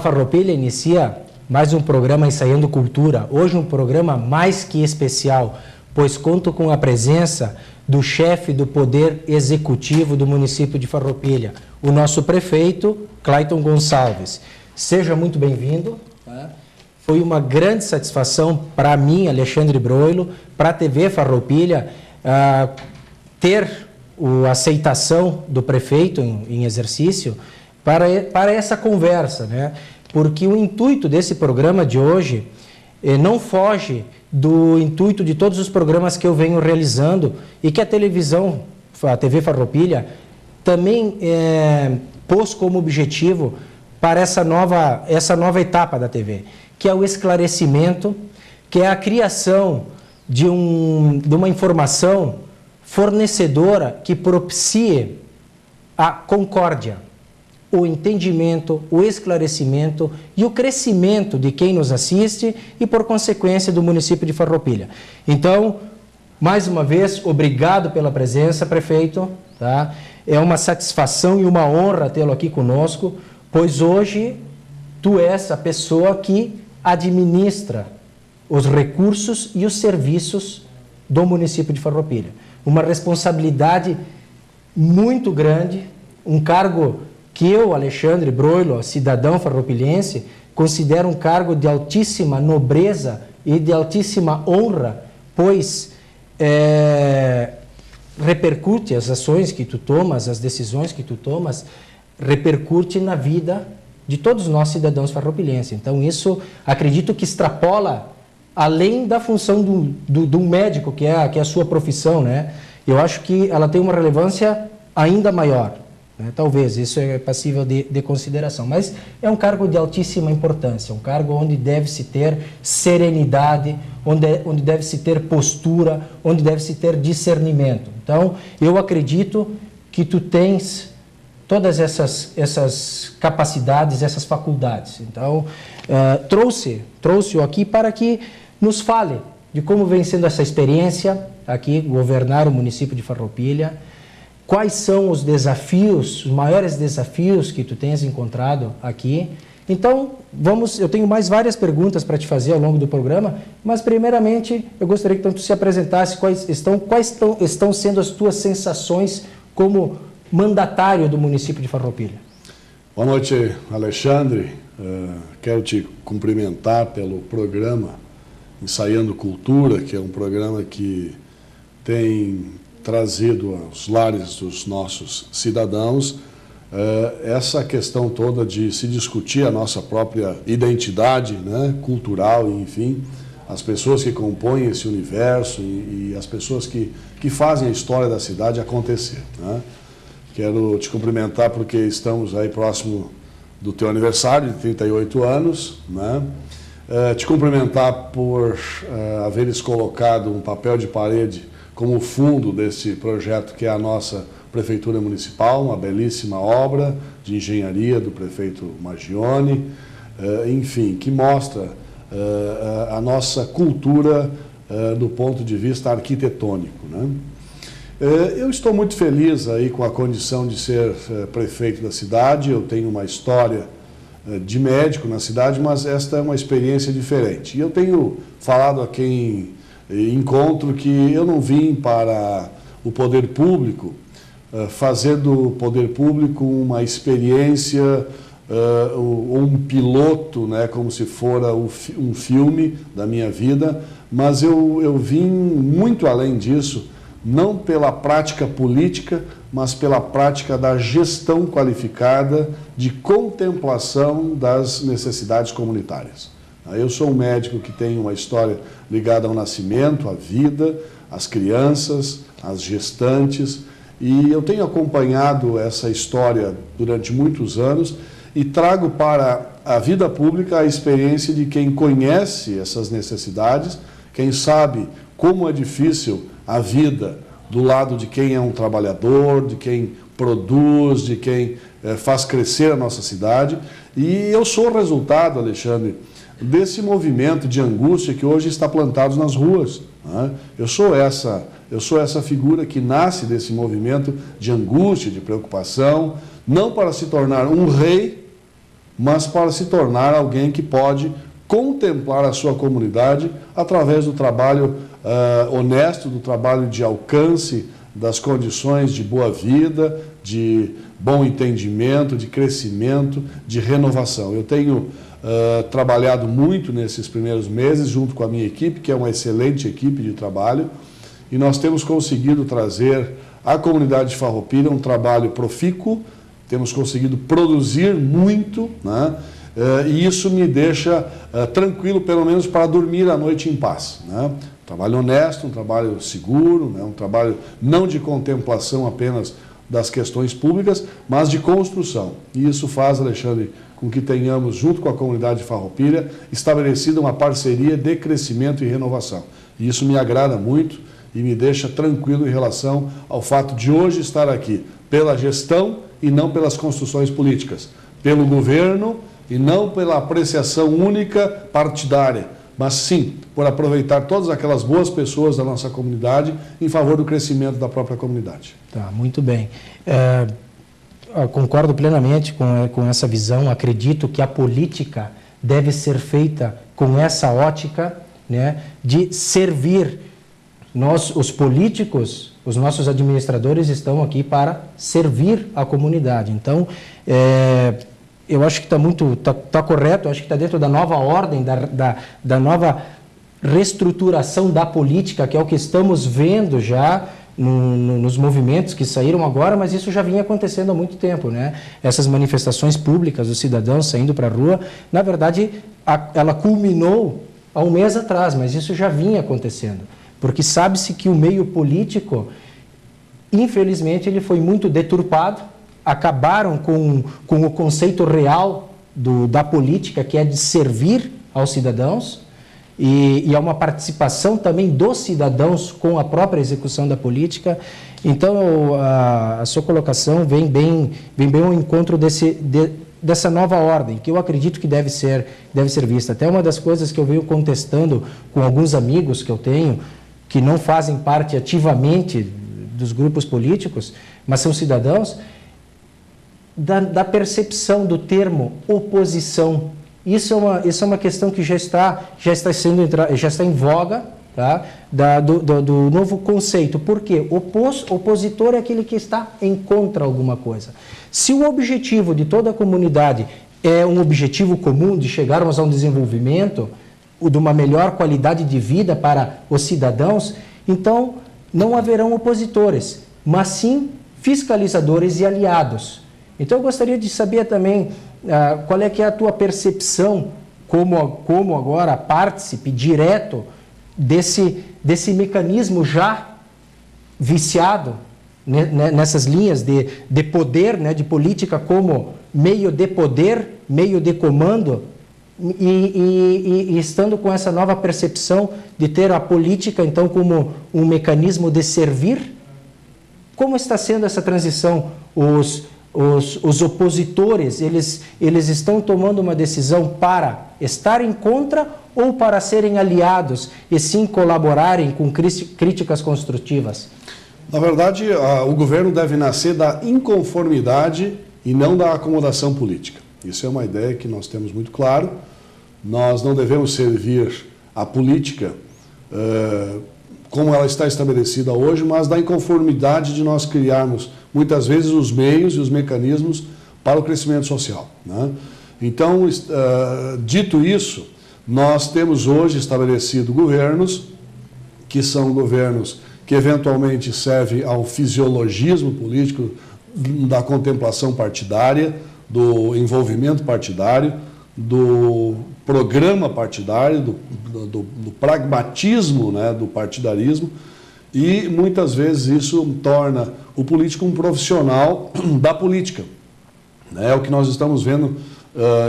Jornal Farroupilha inicia mais um programa Ensaiando Cultura. Hoje um programa mais que especial, pois conto com a presença do chefe do Poder Executivo do município de Farroupilha, o nosso prefeito, Clayton Gonçalves. Seja muito bem-vindo. Foi uma grande satisfação para mim, Alexandre Broilo, para a TV Farroupilha, ter a aceitação do prefeito em exercício para essa conversa, né? Porque o intuito desse programa de hoje não foge do intuito de todos os programas que eu venho realizando e que a televisão, a TV Farroupilha, também pôs como objetivo para essa nova etapa da TV, que é o esclarecimento, que é a criação de uma informação fornecedora que propicie a concórdia, o entendimento, o esclarecimento e o crescimento de quem nos assiste e, por consequência, do município de Farroupilha. Então, mais uma vez, obrigado pela presença, prefeito. Tá? É uma satisfação e uma honra tê-lo aqui conosco, pois hoje tu és a pessoa que administra os recursos e os serviços do município de Farroupilha. Uma responsabilidade muito grande, um cargo que eu, Alexandre Broilo, cidadão farroupilhense, considero um cargo de altíssima nobreza e de altíssima honra, pois repercute as ações que tu tomas, as decisões que tu tomas, repercute na vida de todos nós cidadãos farroupilhenses. Então isso, acredito que extrapola além da função do médico, que é a sua profissão, né? Eu acho que ela tem uma relevância ainda maior. Talvez, isso é passível de consideração, mas é um cargo de altíssima importância, um cargo onde deve-se ter serenidade, onde deve-se ter postura, onde deve-se ter discernimento. Então, eu acredito que tu tens todas essas capacidades, essas faculdades. Então, trouxe-o aqui para que nos fale de como vem sendo essa experiência aqui, governar o município de Farroupilha. Quais são os desafios, os maiores desafios que tu tens encontrado aqui? Então, eu tenho mais várias perguntas para te fazer ao longo do programa, mas primeiramente eu gostaria que tu se apresentasse quais estão sendo as tuas sensações como mandatário do município de Farroupilha. Boa noite, Alexandre. Quero te cumprimentar pelo programa Ensaiando Cultura, que é um programa que tem trazido aos lares dos nossos cidadãos essa questão toda de se discutir a nossa própria identidade, né, cultural, enfim, as pessoas que compõem esse universo e as pessoas que fazem a história da cidade acontecer, né? Quero te cumprimentar porque estamos aí próximo do teu aniversário de 38 anos, né? Te cumprimentar por haveres colocado um papel de parede como fundo desse projeto que é a nossa Prefeitura Municipal, uma belíssima obra de engenharia do prefeito Magione, enfim, que mostra a nossa cultura do ponto de vista arquitetônico, né? Eu estou muito feliz aí com a condição de ser prefeito da cidade. Eu tenho uma história de médico na cidade, mas esta é uma experiência diferente. E eu tenho falado a quem encontro que eu não vim para o poder público fazer do poder público uma experiência ou um piloto, né, como se fora um filme da minha vida, mas eu vim muito além disso, não pela prática política, mas pela prática da gestão qualificada de contemplação das necessidades comunitárias. Eu sou um médico que tem uma história ligada ao nascimento, à vida, às crianças, às gestantes, e eu tenho acompanhado essa história durante muitos anos e trago para a vida pública a experiência de quem conhece essas necessidades, quem sabe como é difícil a vida do lado de quem é um trabalhador, de quem produz, de quem faz crescer a nossa cidade. E eu sou o resultado, Alexandre, desse movimento de angústia que hoje está plantado nas ruas, né? Eu sou essa figura que nasce desse movimento de angústia, de preocupação, não para se tornar um rei, mas para se tornar alguém que pode contemplar a sua comunidade através do trabalho honesto, do trabalho de alcance das condições de boa vida, de bom entendimento, de crescimento, de renovação. Eu tenho trabalhado muito nesses primeiros meses junto com a minha equipe, que é uma excelente equipe de trabalho, e nós temos conseguido trazer à comunidade de Farroupilha um trabalho profícuo, temos conseguido produzir muito, né? E isso me deixa tranquilo, pelo menos para dormir à noite em paz, né? Um trabalho honesto, um trabalho seguro, né? Um trabalho não de contemplação apenas das questões públicas, mas de construção. E isso faz, Alexandre, com que tenhamos, junto com a comunidade de Farroupilha, estabelecida uma parceria de crescimento e renovação. E isso me agrada muito e me deixa tranquilo em relação ao fato de hoje estar aqui pela gestão e não pelas construções políticas, pelo governo e não pela apreciação única partidária, mas sim por aproveitar todas aquelas boas pessoas da nossa comunidade em favor do crescimento da própria comunidade. Tá, muito bem. Concordo plenamente com essa visão. Acredito que a política deve ser feita com essa ótica, né, de servir. Nós, os políticos, os nossos administradores estão aqui para servir a comunidade. Então, eu acho que está correto, eu acho que está dentro da nova ordem, da nova reestruturação da política, que é o que estamos vendo já nos movimentos que saíram agora, mas isso já vinha acontecendo há muito tempo, né? Essas manifestações públicas dos cidadãos saindo para a rua, na verdade, ela culminou há um mês atrás, mas isso já vinha acontecendo, porque sabe-se que o meio político, infelizmente, ele foi muito deturpado. Acabaram com o conceito real da política, que é de servir aos cidadãos, e é uma participação também dos cidadãos com a própria execução da política. Então, a sua colocação vem bem ao encontro dessa nova ordem, que eu acredito que deve ser vista. Até uma das coisas que eu venho contestando com alguns amigos que eu tenho, que não fazem parte ativamente dos grupos políticos, mas são cidadãos, da percepção do termo oposição. Isso é uma questão que já está em voga, tá? Do novo conceito. Por quê? Opositor é aquele que está em contra alguma coisa. Se o objetivo de toda a comunidade é um objetivo comum de chegarmos a um desenvolvimento, de uma melhor qualidade de vida para os cidadãos, então não haverão opositores, mas sim fiscalizadores e aliados. Então, eu gostaria de saber também qual é que é a tua percepção como agora partícipe direto desse mecanismo já viciado, né, nessas linhas de poder, né, de política como meio de poder, meio de comando, e estando com essa nova percepção de ter a política, então, como um mecanismo de servir. Como está sendo essa transição? Os opositores, eles estão tomando uma decisão para estarem contra ou para serem aliados e sim colaborarem com críticas construtivas? Na verdade, o governo deve nascer da inconformidade e não da acomodação política. Isso é uma ideia que nós temos muito claro. Nós não devemos servir a política como ela está estabelecida hoje, mas da inconformidade de nós criarmos, muitas vezes, os meios e os mecanismos para o crescimento social, né? Então, dito isso, nós temos hoje estabelecido governos, que são governos que eventualmente servem ao fisiologismo político, da contemplação partidária, do envolvimento partidário, do programa partidário, do pragmatismo, né, do partidarismo, e muitas vezes isso torna o político um profissional da política. É o que nós estamos vendo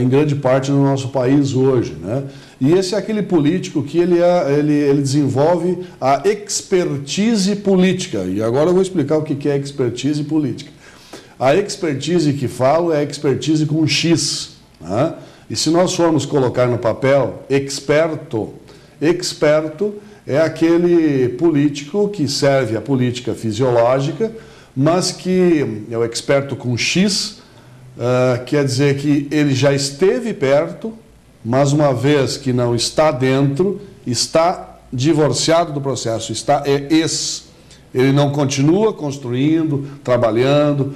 em grande parte no nosso país hoje, né? E esse é aquele político que ele desenvolve a expertise política. E agora eu vou explicar o que é expertise política. A expertise que falo é a expertise com X, né? E se nós formos colocar no papel experto é aquele político que serve a política fisiológica, mas que é o experto com X, quer dizer que ele já esteve perto, mas uma vez que não está dentro, está divorciado do processo, ele não continua construindo, trabalhando,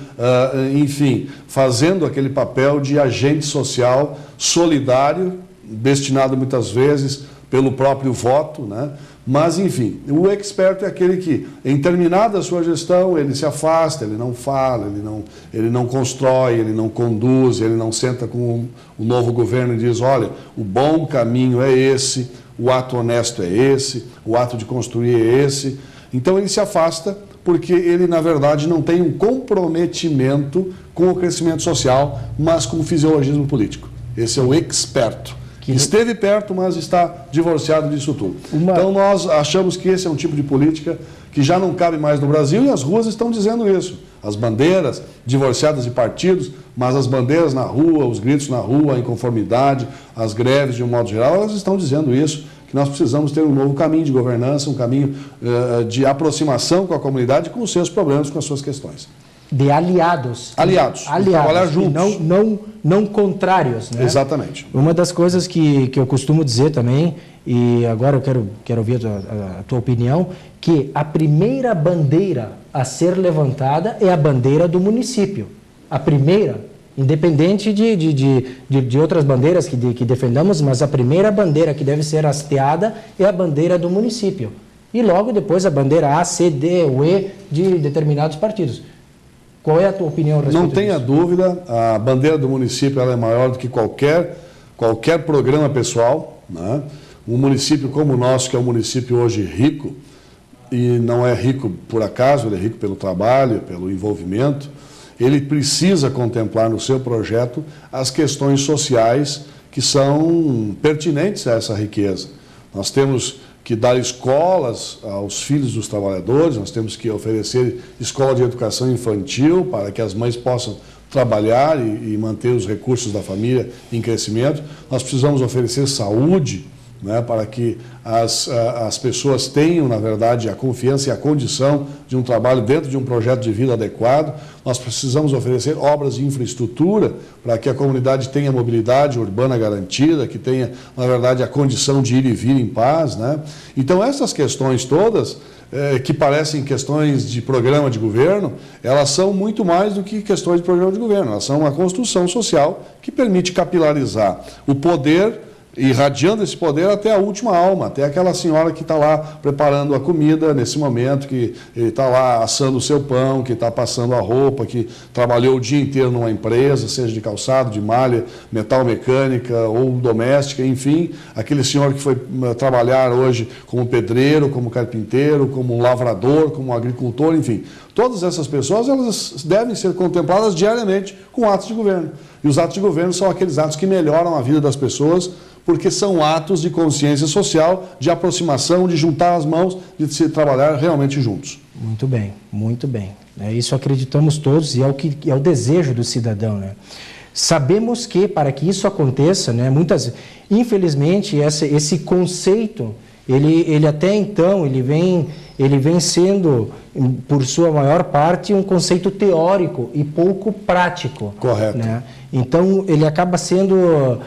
enfim, fazendo aquele papel de agente social solidário, destinado muitas vezes pelo próprio voto, né? Mas, enfim, o expert é aquele que, em terminada a sua gestão, ele se afasta, ele não fala, ele não constrói, ele não conduz, ele não senta com o novo governo e diz, olha, o bom caminho é esse, o ato honesto é esse, o ato de construir é esse. Então ele se afasta porque ele, na verdade, não tem um comprometimento com o crescimento social, mas com o fisiologismo político. Esse é o experto. Que esteve perto, mas está divorciado disso tudo. Então nós achamos que esse é um tipo de política que já não cabe mais no Brasil e as ruas estão dizendo isso. As bandeiras divorciadas de partidos, mas as bandeiras na rua, os gritos na rua, a inconformidade, as greves de um modo geral, elas estão dizendo isso, que nós precisamos ter um novo caminho de governança, um caminho de aproximação com a comunidade, com os seus problemas, com as suas questões. De aliados. Aliados. Trabalhar juntos. Não contrários, né? Exatamente. Uma das coisas que eu costumo dizer também, e agora eu quero ouvir a tua opinião, que a primeira bandeira a ser levantada é a bandeira do município. A primeira, independente de outras bandeiras que defendamos, mas a primeira bandeira que deve ser hasteada é a bandeira do município. E logo depois a bandeira A, C, D ou E de determinados partidos. Qual é a tua opinião a respeito disso? Não tenha dúvida, a bandeira do município ela é maior do que qualquer programa pessoal, né? Um município como o nosso, que é um município hoje rico, e não é rico por acaso, ele é rico pelo trabalho, pelo envolvimento, ele precisa contemplar no seu projeto as questões sociais que são pertinentes a essa riqueza. Nós temos que dar escolas aos filhos dos trabalhadores, nós temos que oferecer escola de educação infantil para que as mães possam trabalhar e manter os recursos da família em crescimento. Nós precisamos oferecer saúde, né, para que as pessoas tenham, na verdade, a confiança e a condição de um trabalho dentro de um projeto de vida adequado. Nós precisamos oferecer obras de infraestrutura para que a comunidade tenha mobilidade urbana garantida, que tenha, na verdade, a condição de ir e vir em paz, né? Então, essas questões todas, que parecem questões de programa de governo, elas são muito mais do que questões de programa de governo. Elas são uma construção social que permite capilarizar o poder, irradiando esse poder até a última alma, até aquela senhora que está lá preparando a comida nesse momento, que ele está lá assando o seu pão, que está passando a roupa, que trabalhou o dia inteiro numa empresa, seja de calçado, de malha, metal mecânica ou doméstica, enfim, aquele senhor que foi trabalhar hoje como pedreiro, como carpinteiro, como lavrador, como agricultor, enfim. Todas essas pessoas, elas devem ser contempladas diariamente com atos de governo. E os atos de governo são aqueles atos que melhoram a vida das pessoas, porque são atos de consciência social, de aproximação, de juntar as mãos, de se trabalhar realmente juntos. Muito bem, muito bem. Isso acreditamos todos e é o desejo do cidadão, né? Sabemos que, para que isso aconteça, né, infelizmente, esse conceito, ele até então, ele vem sendo, por sua maior parte, um conceito teórico e pouco prático. Correto. Né? Então, ele acaba sendo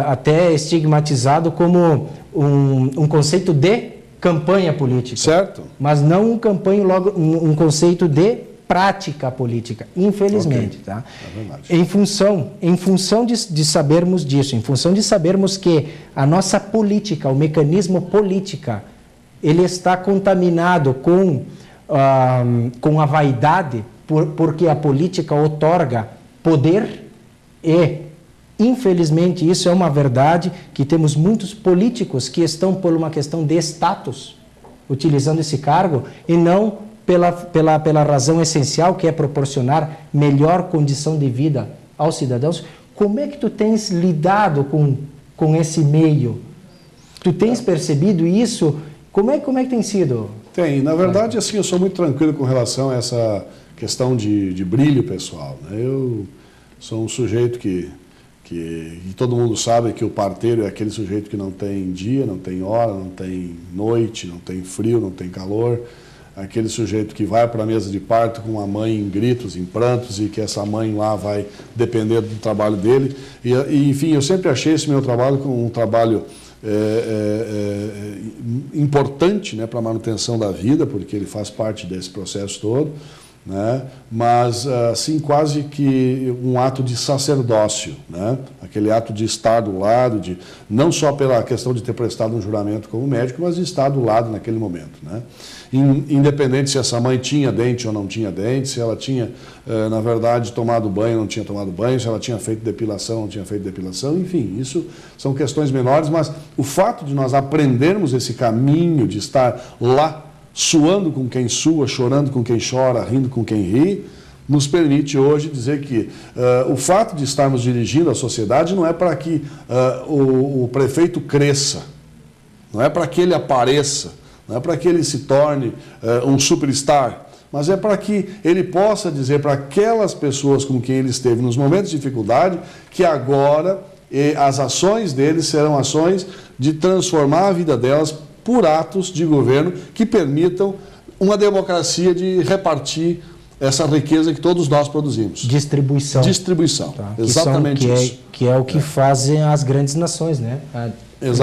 até estigmatizado como um conceito de campanha política. Certo. Mas não um conceito de prática política, infelizmente. Okay. Tá? É verdade. Em função de sabermos disso, em função de sabermos que a nossa política, o mecanismo política, ele está contaminado com a vaidade, porque a política outorga poder e, infelizmente, isso é uma verdade, que temos muitos políticos que estão por uma questão de status, utilizando esse cargo, e não pela razão essencial, que é proporcionar melhor condição de vida aos cidadãos. Como é que tu tens lidado com esse meio? Tu tens percebido isso? Como é que tem sido? Tem. Na verdade, assim, eu sou muito tranquilo com relação a essa questão de brilho pessoal, né? Eu sou um sujeito que todo mundo sabe que o parteiro é aquele sujeito que não tem dia, não tem hora, não tem noite, não tem frio, não tem calor. aquele sujeito que vai para a mesa de parto com a mãe em gritos, em prantos, e que essa mãe lá vai depender do trabalho dele. Enfim, eu sempre achei esse meu trabalho como um trabalho importante, né, para a manutenção da vida, porque ele faz parte desse processo todo, né? Mas assim, quase que um ato de sacerdócio, né? Aquele ato de estar do lado, não só pela questão de ter prestado um juramento como médico, mas de estar do lado naquele momento, né? Independente se essa mãe tinha dente ou não tinha dente, se ela tinha, na verdade, tomado banho ou não tinha tomado banho, se ela tinha feito depilação ou não tinha feito depilação, enfim, isso são questões menores, mas o fato de nós aprendermos esse caminho de estar lá, suando com quem sua, chorando com quem chora, rindo com quem ri, nos permite hoje dizer que o fato de estarmos dirigindo a sociedade não é para que o prefeito cresça, não é para que ele apareça, não é para que ele se torne um superstar, mas é para que ele possa dizer para aquelas pessoas com quem ele esteve nos momentos de dificuldade que agora as ações deles serão ações de transformar a vida delas por atos de governo que permitam uma democracia de repartir essa riqueza que todos nós produzimos. Distribuição. Distribuição, tá. exatamente isso. Que é o que fazem as grandes nações, né? A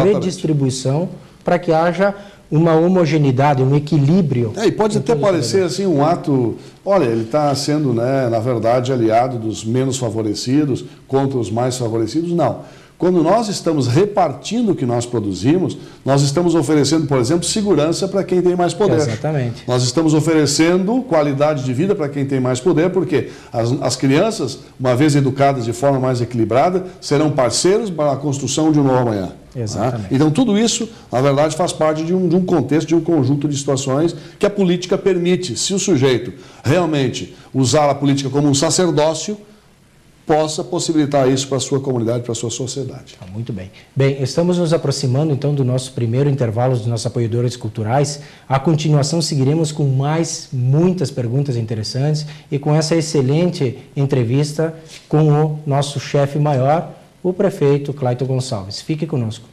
redistribuição para que haja uma homogeneidade, um equilíbrio. E pode até parecer assim um ato, olha, ele está sendo, né, na verdade, aliado dos menos favorecidos contra os mais favorecidos, não. Quando nós estamos repartindo o que nós produzimos, nós estamos oferecendo, por exemplo, segurança para quem tem mais poder. Exatamente. Nós estamos oferecendo qualidade de vida para quem tem mais poder, porque as crianças, uma vez educadas de forma mais equilibrada, serão parceiros para a construção de um novo amanhã. Exatamente. Tá? Então, tudo isso, na verdade, faz parte de um contexto, de um conjunto de situações que a política permite, se o sujeito realmente usar a política como um sacerdócio, possa possibilitar isso para a sua comunidade, para a sua sociedade. Muito bem. Bem, estamos nos aproximando então do nosso primeiro intervalo dos nossos apoiadores culturais. A continuação seguiremos com muitas perguntas interessantes e com essa excelente entrevista com o nosso chefe maior, o prefeito Clayton Gonçalves. Fique conosco.